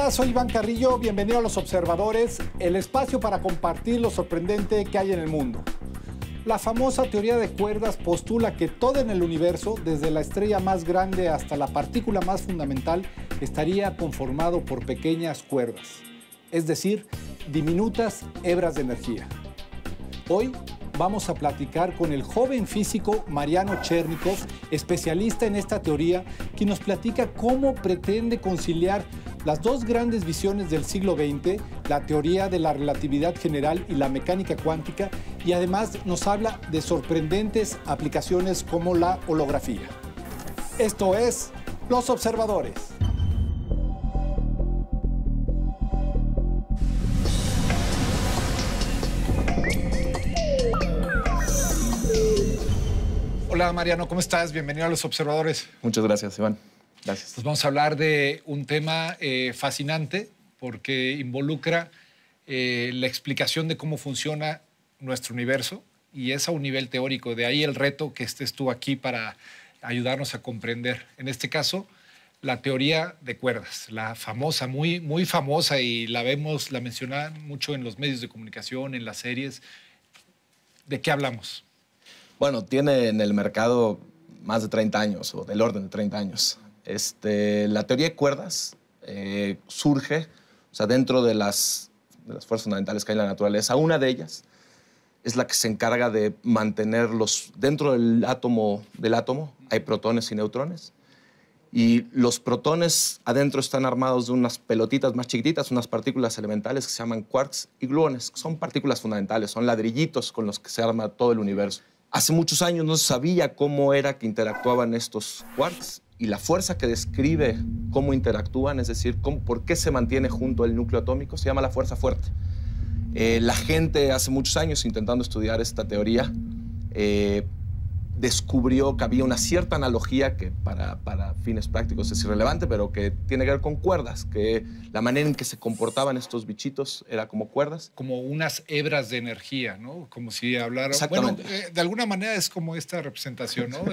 Hola, soy Iván Carrillo, bienvenido a Los Observadores, el espacio para compartir lo sorprendente que hay en el mundo. La famosa teoría de cuerdas postula que todo en el universo, desde la estrella más grande hasta la partícula más fundamental, estaría conformado por pequeñas cuerdas, es decir, diminutas hebras de energía. Hoy vamos a platicar con el joven físico Mariano Chernikov, especialista en esta teoría, quien nos platica cómo pretende conciliar las dos grandes visiones del siglo XX, la teoría de la relatividad general y la mecánica cuántica, y además nos habla de sorprendentes aplicaciones como la holografía. Esto es Los Observadores. Hola Mariano, ¿cómo estás? Bienvenido a Los Observadores. Muchas gracias, Iván. Gracias. Pues vamos a hablar de un tema fascinante porque involucra la explicación de cómo funciona nuestro universo y es a un nivel teórico. De ahí el reto que estés tú aquí para ayudarnos a comprender. En este caso, la teoría de cuerdas, la famosa, muy famosa, y la mencionan mucho en los medios de comunicación, en las series. ¿De qué hablamos? Bueno, tiene en el mercado más de 30 años, o del orden de 30 años. La teoría de cuerdas surge, o sea, dentro de las fuerzas fundamentales que hay en la naturaleza. Una de ellas es la que se encarga de mantenerlos dentro del átomo. Hay protones y neutrones. Y los protones adentro están armados de unas pelotitas más chiquititas, unas partículas elementales que se llaman quarks y gluones, que son partículas fundamentales, son ladrillitos con los que se arma todo el universo. Hace muchos años no se sabía cómo era que interactuaban estos quarks, y la fuerza que describe cómo interactúan, es decir, por qué se mantiene junto el núcleo atómico, se llama la fuerza fuerte. La gente hace muchos años, intentando estudiar esta teoría, descubrió que había una cierta analogía que para fines prácticos es irrelevante, pero que tiene que ver con cuerdas, que la manera en que se comportaban estos bichitos era como cuerdas. Como unas hebras de energía, ¿no? Como si hablara... Exactamente. Bueno, de alguna manera es como esta representación, ¿no?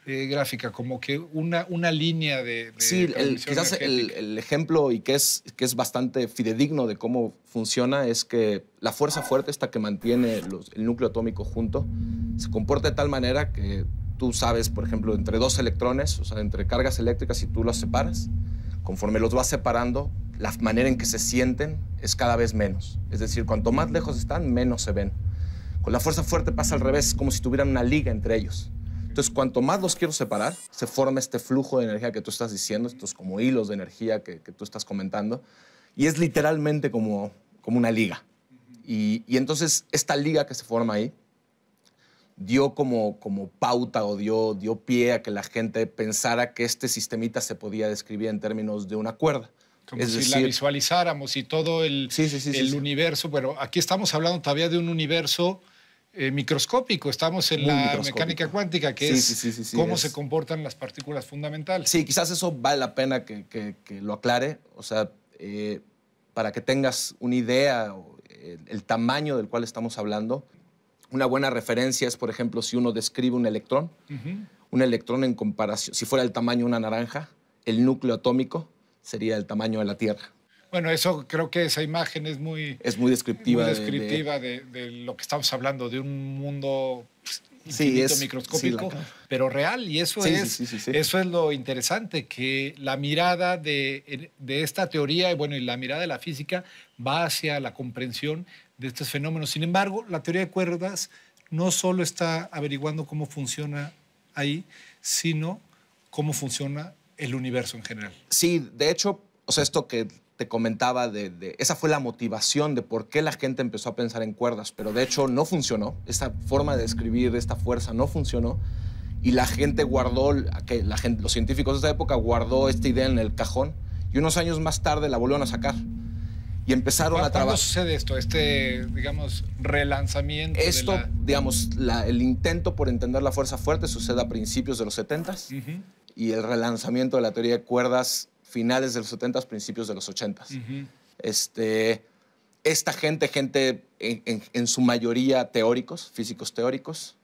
Gráfica, como que una línea de sí, quizás el ejemplo, y que es bastante fidedigno de cómo funciona, es que la fuerza fuerte, esta que mantiene el núcleo atómico junto, se comporta de tal manera que tú sabes, por ejemplo, entre dos electrones, o sea, entre cargas eléctricas, si tú los separas, conforme los vas separando, la manera en que se sienten es cada vez menos. Es decir, cuanto más lejos están, menos se ven. Con la fuerza fuerte pasa al revés, es como si tuvieran una liga entre ellos. Entonces, cuanto más los quiero separar, se forma este flujo de energía que tú estás diciendo, estos como hilos de energía que tú estás comentando, y es literalmente como una liga. Y entonces, esta liga que se forma ahí dio como pauta o dio pie a que la gente pensara que este sistemita se podía describir en términos de una cuerda. Como es si decir, la visualizáramos y todo el universo. Bueno, aquí estamos hablando todavía de un universo microscópico. Estamos en la mecánica cuántica, que es cómo se comportan las partículas fundamentales. Sí, quizás eso vale la pena que lo aclare. O sea, para que tengas una idea el tamaño del cual estamos hablando. Una buena referencia es, por ejemplo, si uno describe un electrón. Un electrón, en comparación, si fuera el tamaño de una naranja, el núcleo atómico sería el tamaño de la Tierra. Bueno, eso creo que esa imagen es muy descriptiva, de lo que estamos hablando, de un mundo infinito, microscópico, pero real. Y eso eso es lo interesante, que la mirada de esta teoría y la mirada de la física va hacia la comprensión de estos fenómenos. Sin embargo, la teoría de cuerdas no solo está averiguando cómo funciona ahí, sino cómo funciona el universo en general. Sí, de hecho, o sea, esto que te comentaba, esa fue la motivación de por qué la gente empezó a pensar en cuerdas, pero de hecho no funcionó. Esa forma de describir esta fuerza no funcionó, y la gente los científicos de esta época guardó esta idea en el cajón, y unos años más tarde la volvieron a sacar. Y empezaron a trabajar. ¿Cuándo sucede esto? Digamos, relanzamiento. Digamos, el intento por entender la fuerza fuerte sucede a principios de los 70s, y el relanzamiento de la teoría de cuerdas finales de los 70s, principios de los 80s. Esta gente en su mayoría teóricos, físicos teóricos,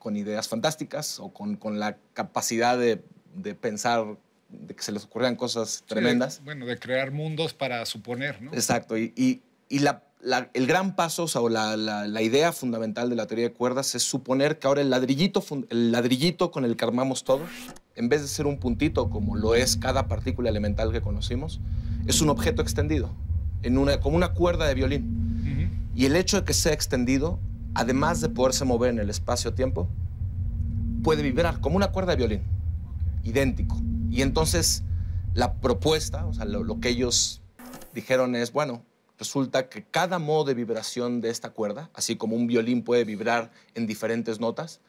con ideas fantásticas o con la capacidad de pensar de que se les ocurrieran cosas tremendas. Sí, bueno, de crear mundos para suponer, ¿no? Exacto. Y el gran paso, o sea, la idea fundamental de la teoría de cuerdas es suponer que ahora el ladrillito con el que armamos todo, en vez de ser un puntito como lo es cada partícula elemental que conocimos, es un objeto extendido, como una cuerda de violín. Y el hecho de que sea extendido, además de poderse mover en el espacio-tiempo, puede vibrar como una cuerda de violín, idéntico. Y entonces la propuesta, o sea, lo que ellos dijeron es, bueno, resulta que cada modo de vibración de esta cuerda, así como un violín puede vibrar en diferentes notas,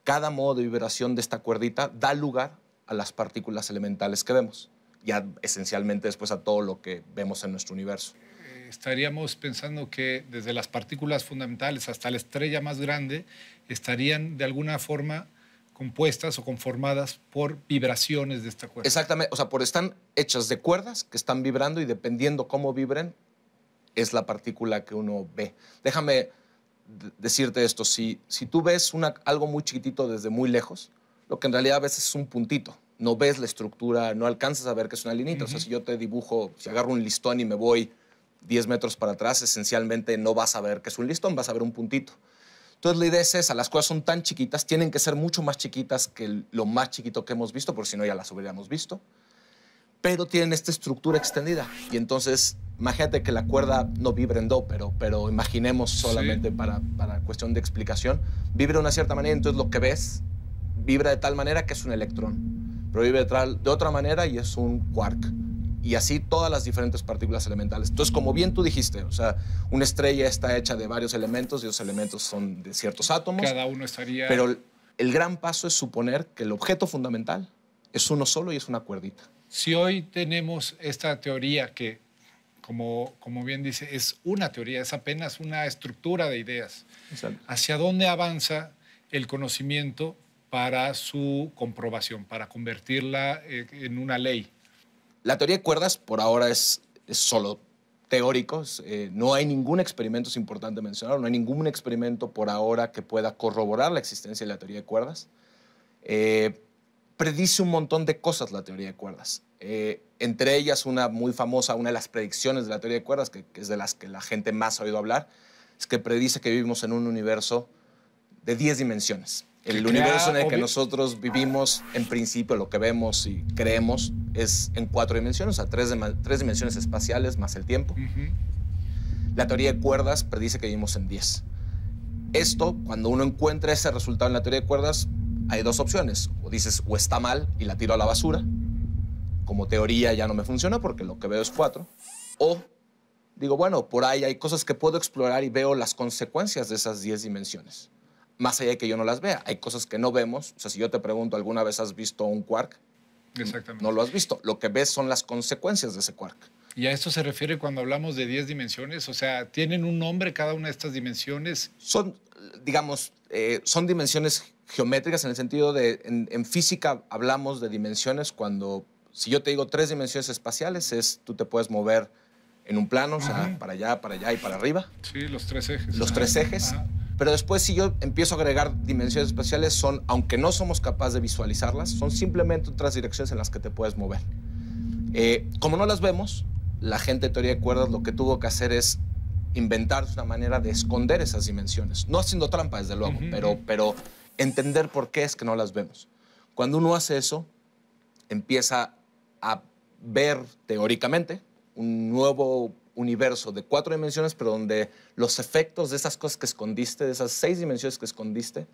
cada modo de vibración de esta cuerdita da lugar a las partículas elementales que vemos, ya esencialmente después a todo lo que vemos en nuestro universo. Estaríamos pensando que desde las partículas fundamentales hasta la estrella más grande estarían de alguna forma compuestas o conformadas por vibraciones de esta cuerda. Exactamente, o sea, están hechas de cuerdas que están vibrando y dependiendo cómo vibren, es la partícula que uno ve. Déjame decirte esto, si tú ves algo muy chiquitito desde muy lejos, lo que en realidad ves es un puntito, no ves la estructura, no alcanzas a ver que es una linita. O sea, si yo te dibujo, si agarro un listón y me voy 10 metros para atrás, esencialmente no vas a ver que es un listón, vas a ver un puntito. Entonces la idea es esa, las cosas son tan chiquitas, tienen que ser mucho más chiquitas que lo más chiquito que hemos visto, porque si no ya las hubiéramos visto, pero tienen esta estructura extendida. Y entonces, imagínate que la cuerda no vibra en do, pero imaginemos solamente para cuestión de explicación, vibra de una cierta manera, entonces lo que ves vibra de tal manera que es un electrón, pero vibra de otra manera y es un quark. Y así todas las diferentes partículas elementales. Entonces, como bien tú dijiste, o sea, una estrella está hecha de varios elementos y los elementos son de ciertos átomos. Cada uno estaría... Pero el gran paso es suponer que el objeto fundamental es uno solo y es una cuerdita. Si hoy tenemos esta teoría que, como bien dice, es una teoría, es apenas una estructura de ideas, Exacto. ¿Hacia dónde avanza el conocimiento para su comprobación, para convertirla en una ley? La teoría de cuerdas por ahora es solo teórico. No hay ningún experimento, es importante mencionarlo, no hay ningún experimento por ahora que pueda corroborar la existencia de la teoría de cuerdas. Predice un montón de cosas la teoría de cuerdas. Entre ellas, una muy famosa, una de las predicciones de la teoría de cuerdas, que es de las que la gente más ha oído hablar, es que predice que vivimos en un universo de 10 dimensiones. El universo en el que nosotros vivimos, en principio, lo que vemos y creemos es en 4 dimensiones, o sea, 3 dimensiones espaciales más el tiempo. La teoría de cuerdas predice que vivimos en 10. Esto, cuando uno encuentra ese resultado en la teoría de cuerdas, hay 2 opciones. O dices, o está mal y la tiro a la basura. Como teoría ya no me funciona porque lo que veo es 4. O digo, bueno, por ahí hay cosas que puedo explorar y veo las consecuencias de esas 10 dimensiones. Más allá de que yo no las vea. Hay cosas que no vemos. O sea, si yo te pregunto, ¿alguna vez has visto un quark? Exactamente. No lo has visto. Lo que ves son las consecuencias de ese quark. ¿Y a esto se refiere cuando hablamos de 10 dimensiones? O sea, ¿tienen un nombre cada una de estas dimensiones? Son, digamos, son dimensiones geométricas en el sentido de, en física hablamos de dimensiones cuando, si yo te digo 3 dimensiones espaciales, tú te puedes mover en un plano, o sea, para allá y para arriba. Sí, los 3 ejes. Los 3 ejes. Pero después, si yo empiezo a agregar dimensiones espaciales, aunque no somos capaces de visualizarlas, son simplemente otras direcciones en las que te puedes mover. Como no las vemos, la gente de teoría de cuerdas lo que tuvo que hacer es inventar una manera de esconder esas dimensiones. No haciendo trampa, desde luego, pero entender por qué es que no las vemos. Cuando uno hace eso, empieza a ver teóricamente un nuevo universo de 4 dimensiones, pero donde los efectos de esas cosas que escondiste, de esas 6 dimensiones que escondiste,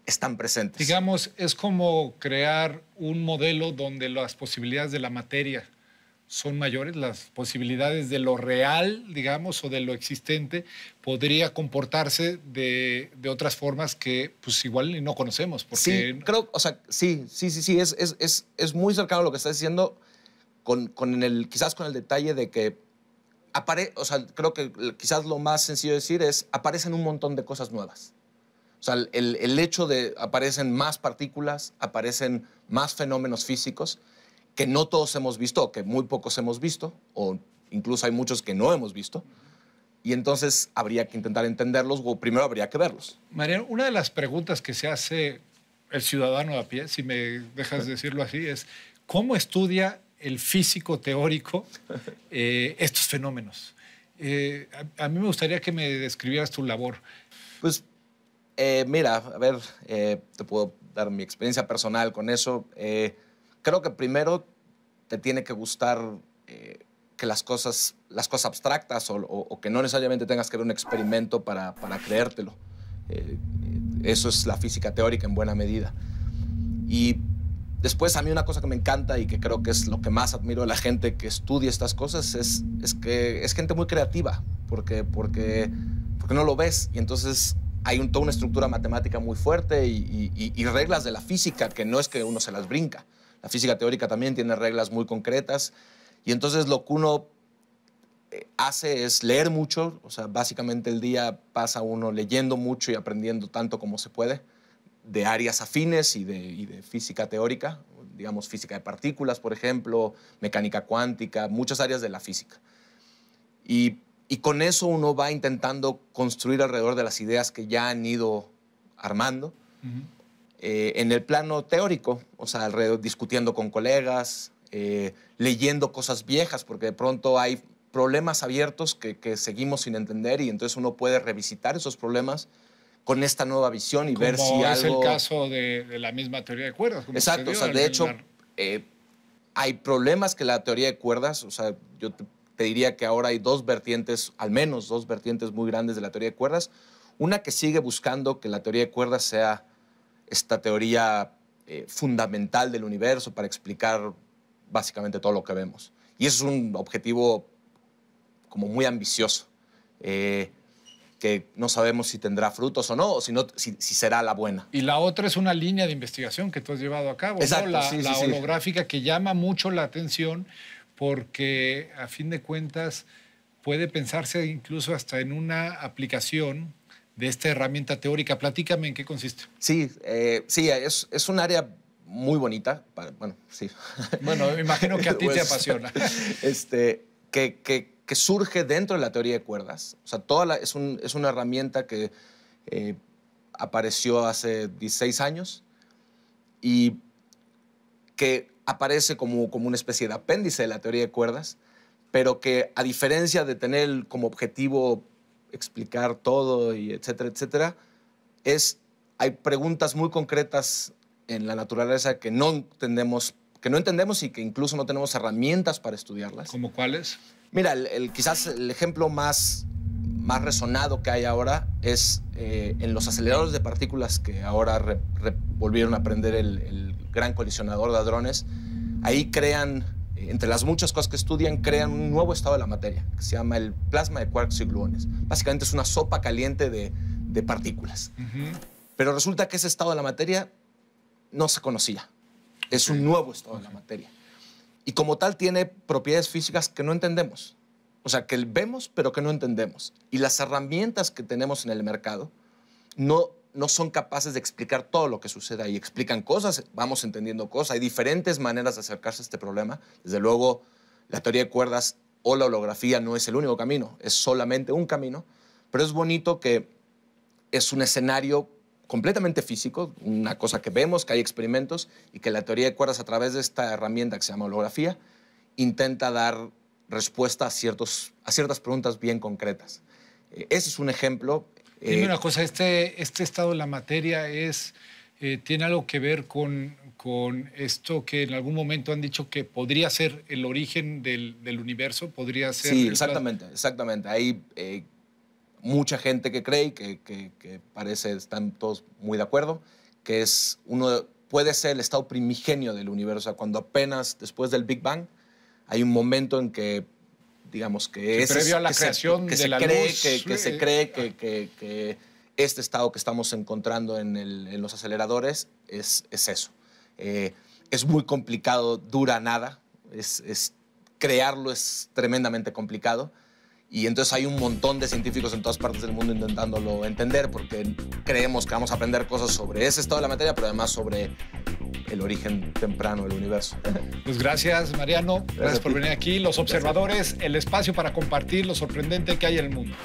están presentes. Digamos, es como crear un modelo donde las posibilidades de la materia son mayores, las posibilidades de lo real, digamos, o de lo existente, podría comportarse de otras formas que pues igual no conocemos. Porque... Sí, creo, o sea, sí, es muy cercano a lo que estás diciendo, quizás con el detalle de que o sea, creo que quizás lo más sencillo de decir es aparecen un montón de cosas nuevas. O sea, el hecho de aparecen más partículas, aparecen más fenómenos físicos que no todos hemos visto, o que muy pocos hemos visto, o incluso hay muchos que no hemos visto. Y entonces habría que intentar entenderlos, o primero habría que verlos. Mariano, una de las preguntas que se hace el ciudadano a pie, si me dejas decirlo así, es ¿Cómo estudia el físico teórico estos fenómenos? A mí me gustaría que me describieras tu labor. Pues, mira, a ver, te puedo dar mi experiencia personal con eso. Creo que primero te tiene que gustar que las cosas abstractas o que no necesariamente tengas que ver un experimento para creértelo. Eso es la física teórica en buena medida. Y después, a mí una cosa que me encanta y que creo que es lo que más admiro de la gente que estudia estas cosas es que es gente muy creativa, porque no lo ves. Y entonces hay toda una estructura matemática muy fuerte y reglas de la física que no es que uno se las brinca. La física teórica también tiene reglas muy concretas. Y entonces lo que uno hace es leer mucho. O sea, básicamente el día pasa uno leyendo mucho y aprendiendo tanto como se puede de áreas afines y de física teórica, digamos física de partículas, por ejemplo, mecánica cuántica, muchas áreas de la física. Y con eso uno va intentando construir alrededor de las ideas que ya han ido armando. En el plano teórico, o sea, alrededor, discutiendo con colegas, leyendo cosas viejas, porque de pronto hay problemas abiertos que seguimos sin entender y entonces uno puede revisitar esos problemas con esta nueva visión y ver si algo... Como es el caso de la misma teoría de cuerdas. Exacto, o sea, de hecho, hay problemas que la teoría de cuerdas, o sea, yo te diría que ahora hay al menos dos vertientes muy grandes de la teoría de cuerdas. Una que sigue buscando que la teoría de cuerdas sea esta teoría fundamental del universo para explicar básicamente todo lo que vemos. Y eso es un objetivo como muy ambicioso, que no sabemos si tendrá frutos o no, o si será la buena. Y la otra es una línea de investigación que tú has llevado a cabo, exacto, ¿no? sí, la sí, holográfica, que llama mucho la atención porque, a fin de cuentas, puede pensarse incluso hasta en una aplicación de esta herramienta teórica. Platícame en qué consiste. Sí, es un área muy bonita. Bueno, sí. Bueno, me imagino que a ti te apasiona. Que surge dentro de la teoría de cuerdas. O sea, es una herramienta que apareció hace 16 años y que aparece como una especie de apéndice de la teoría de cuerdas, pero que, a diferencia de tener como objetivo explicar todo y etcétera, etcétera, hay preguntas muy concretas en la naturaleza que no entendemos y que incluso no tenemos herramientas para estudiarlas. ¿Cómo cuáles? Mira, quizás el ejemplo más resonado que hay ahora es en los aceleradores de partículas que ahora volvieron a aprender el Gran Colisionador de Hadrones. Ahí crean, entre las muchas cosas que estudian, crean un nuevo estado de la materia que se llama el plasma de quarks y gluones. Básicamente es una sopa caliente de partículas. Pero resulta que ese estado de la materia no se conocía. Es un nuevo estado de la materia. Y como tal tiene propiedades físicas que no entendemos. O sea, que vemos pero que no entendemos. Y las herramientas que tenemos en el mercado no son capaces de explicar todo lo que sucede ahí. Explican cosas, vamos entendiendo cosas. Hay diferentes maneras de acercarse a este problema. Desde luego, la teoría de cuerdas o la holografía no es el único camino. Es solamente un camino. Pero es bonito que es un escenario completamente físico, una cosa que vemos, que hay experimentos, y que la teoría de cuerdas, a través de esta herramienta que se llama holografía, intenta dar respuesta a ciertas preguntas bien concretas. Ese es un ejemplo. Dime una cosa, este estado de la materia tiene algo que ver con esto que en algún momento han dicho que podría ser el origen del universo, podría ser... Sí, exactamente. Hay mucha gente que cree y que están todos muy de acuerdo, que puede ser el estado primigenio del universo. O sea, cuando apenas después del Big Bang hay un momento en que, digamos, previo a la creación de la luz. Que se cree que este estado que estamos encontrando en los aceleradores es eso. Es muy complicado, dura nada. Crearlo es tremendamente complicado. Y entonces hay un montón de científicos en todas partes del mundo intentándolo entender, porque creemos que vamos a aprender cosas sobre ese estado de la materia, pero además sobre el origen temprano del universo. Pues gracias, Mariano. Gracias por venir aquí. Los observadores, el espacio para compartir lo sorprendente que hay en el mundo.